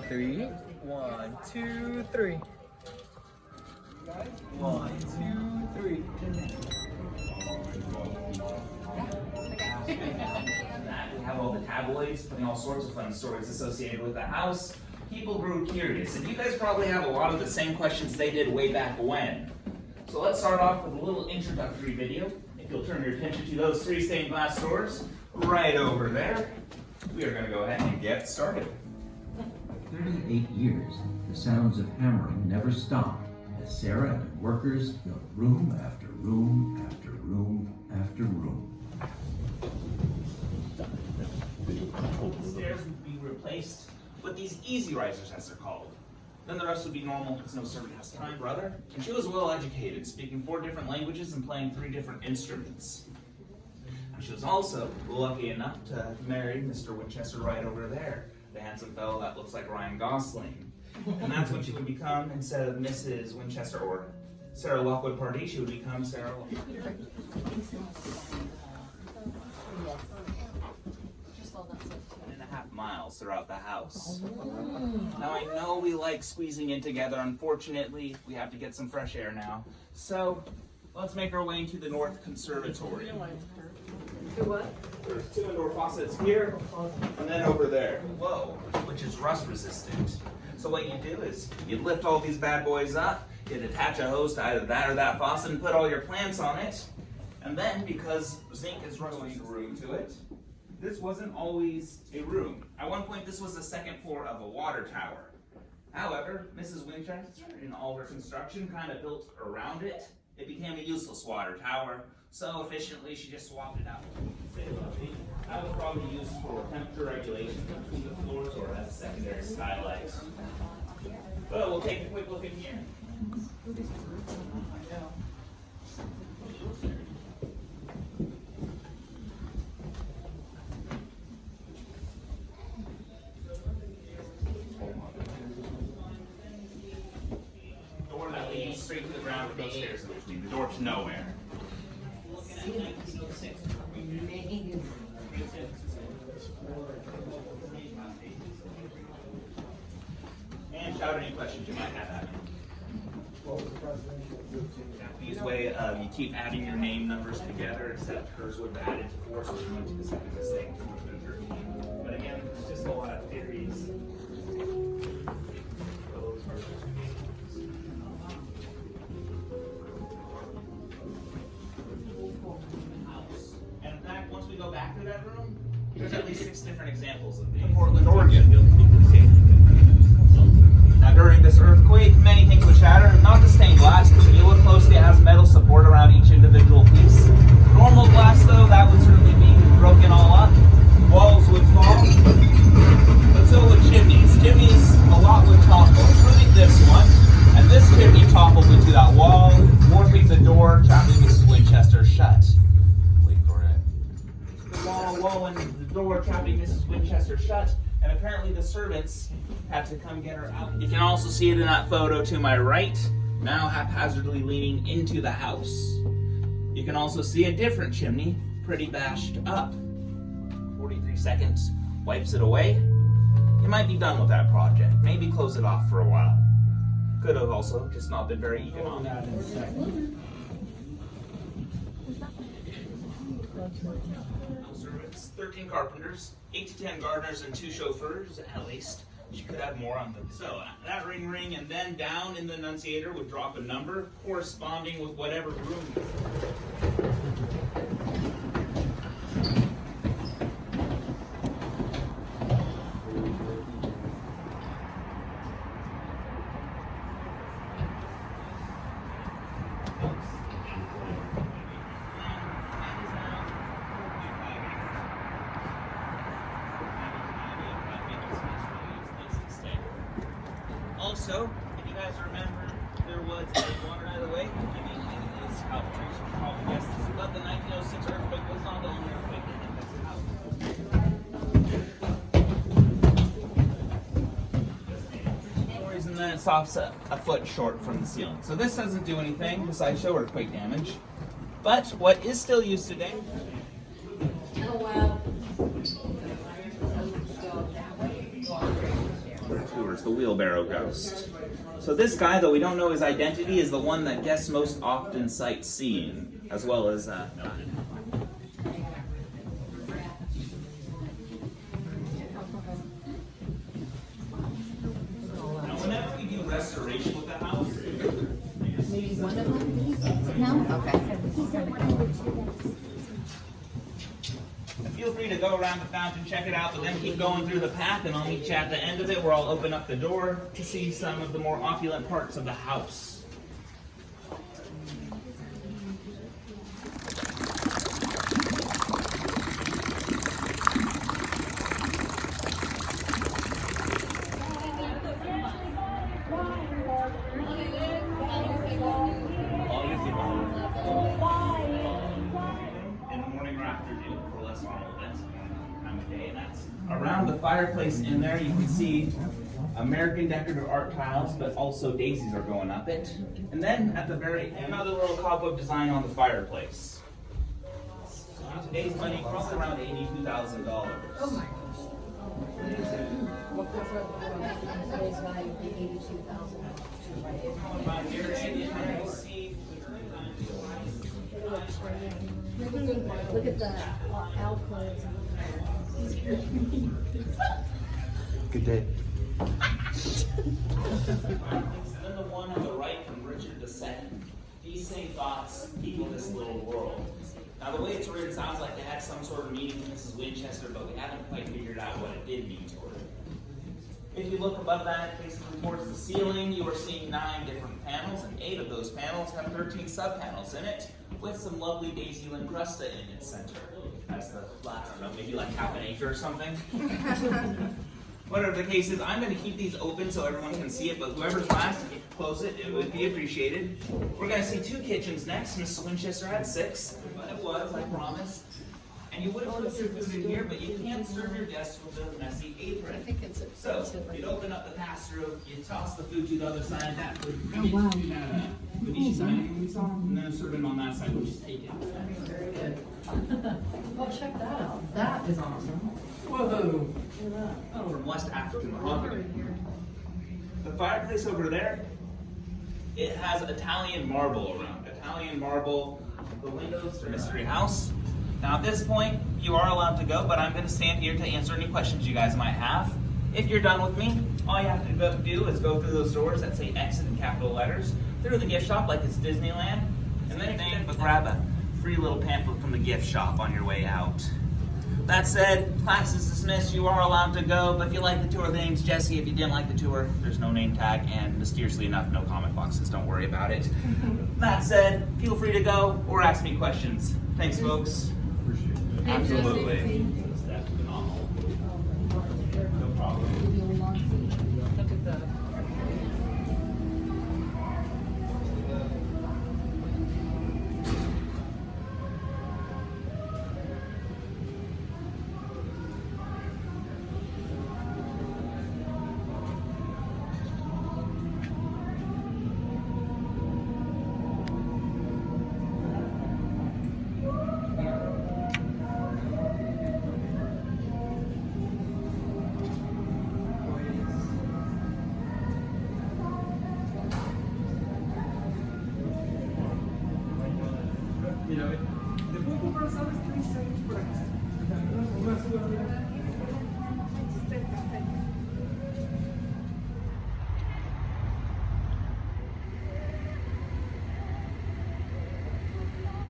3. 1, 2, 3. 1, 2, 3. We have all the tabloids putting all sorts of fun stories associated with the house. People grew curious, and you guys probably have a lot of the same questions they did way back when. So let's start off with a little introductory video. If you'll turn your attention to those 3 stained glass doors right over there, we are going to go ahead and get started. 38 years, the sounds of hammering never stopped as Sarah and workers built room after room after room after room. The stairs would be replaced with these easy risers, as they're called. Then the rest would be normal because no servant has time, brother. And she was well educated, speaking 4 different languages and playing 3 different instruments. And she was also lucky enough to have married Mr. Winchester right over there, the handsome fellow that looks like Ryan Gosling. And that's what she would become instead of Mrs. Winchester or Sarah Lockwood Pardee. She would become Sarah Lockwood. 1.5 miles throughout the house. Now I know we like squeezing in together. Unfortunately, we have to get some fresh air now. So let's make our way into the North Conservatory. To what? There's 2 indoor faucets here, and then over there. Whoa, which is rust resistant. So what you do is you lift all these bad boys up, you attach a hose to either that or that faucet and put all your plants on it. And then, because zinc is rust room to it, this wasn't always a room. At one point, this was the 2nd floor of a water tower. However, Mrs. Winchester, in all her construction, kind of built around it. It became a useless water tower. So efficiently, she just swapped it out. That was probably used for temperature regulation between the floors or as a secondary skylight. But we'll take a quick look in here. Door that leads straight to the ground with no stairs in between. The door to nowhere. And shout any questions you might have at me. Easiest way you keep adding your name numbers together, except hers would have added to 4, so she went to the second mistake. But again, it's just a lot of theories. And in fact, once we go back to that room, there's at least 6 different examples of these. Portland, Oregon. Now during this earthquake, many things would shatter, not the stained glass, because if you look closely, it has metal support around each individual piece. Normal glass, though, that would certainly be broken all up. Walls would fall, but so would chimneys. Chimneys, a lot would topple, including this one. And this chimney toppled into that wall, warping the door, trapping Mrs. Winchester shut. Wait for it. The wall and the door trapping Mrs. Winchester shut. And apparently the servants had to come get her out. You can also see it in that photo to my right, now haphazardly leaning into the house. You can also see a different chimney, pretty bashed up. 43 seconds, wipes it away. You might be done with that project. Maybe close it off for a while. Could have also just not been very economic. 13 carpenters, 8 to 10 gardeners, and 2 chauffeurs, at least. She could have more on them. So that ring, and then down in the annunciator would drop a number corresponding with whatever room. Also, if you guys remember, there was water out of the way. I mean, it is how you should probably guess this, but the 1906 earthquake was not the only earthquake that hit this house. For some reason, then it stops a foot short from the ceiling. So this doesn't do anything besides show earthquake damage. But what is still used today. Oh, wow. Two leftovers, the wheelbarrow ghost. So this guy, though we don't know his identity, is the one that guests most often sight seeing, as well as Now, whenever we do restoration with the house, One of them? No? Okay. feel free to go around the fountain, check it out, but then keep going through the path, and I'll meet you at the end of it, where I'll open up the door to see some of the more opulent parts of the house. In the morning or afternoon for less formal events, time of day, and that's around the fireplace. In there, you can see American decorative art tiles, but also daisies are going up it. And then at the very end, another little cobweb design on the fireplace. So in today's money, probably around $82,000. Oh my gosh. Today's value would be $82,000. Around here, and you can see. Look at the alcoves. Good day. Then the one on the right from Richard II. These same thoughts equal this little world. Now the way it's written sounds like they had some sort of meaning to Mrs. Winchester, but we haven't quite figured out what it did mean to her. If you look above that, facing towards the ceiling, you are seeing 9 different panels, and 8 of those panels have 13 subpanels in it, with some lovely daisy lincrusta in its center. That's the flat, I don't know, maybe like half an acre or something. Whatever the case is, I'm going to keep these open so everyone can see it, but whoever's last, if you could close it, it would be appreciated. We're going to see 2 kitchens next. Mrs. Winchester had 6, but it was, I promise. And you would have put your food in here, but you can't serve your guests with a messy apron. I think it's So, you'd open up the pass-through, you toss the food to the other side, that food. Oh, wow. Venetian dining we saw, and then serve it on that side, which is taken. Very good. Oh, check that out. That is awesome. Whoa! From West African mahogany. The fireplace over there, it has Italian marble around it. Italian marble, the windows to Mystery House. Now at this point, you are allowed to go, but I'm going to stand here to answer any questions you guys might have. If you're done with me, all you have to do is go through those doors that say exit in capital letters, through the gift shop like it's Disneyland, and then grab a free little pamphlet from the gift shop on your way out. That said, class is dismissed, you are allowed to go, but if you like the tour, the name's Jesse. If you didn't like the tour, there's no name tag, and mysteriously enough, no comment boxes, don't worry about it. That said, feel free to go or ask me questions. Thanks, folks. Appreciate it. Absolutely. That's phenomenal. No problem. Look at the. You know, the Google verse always 3 seconds.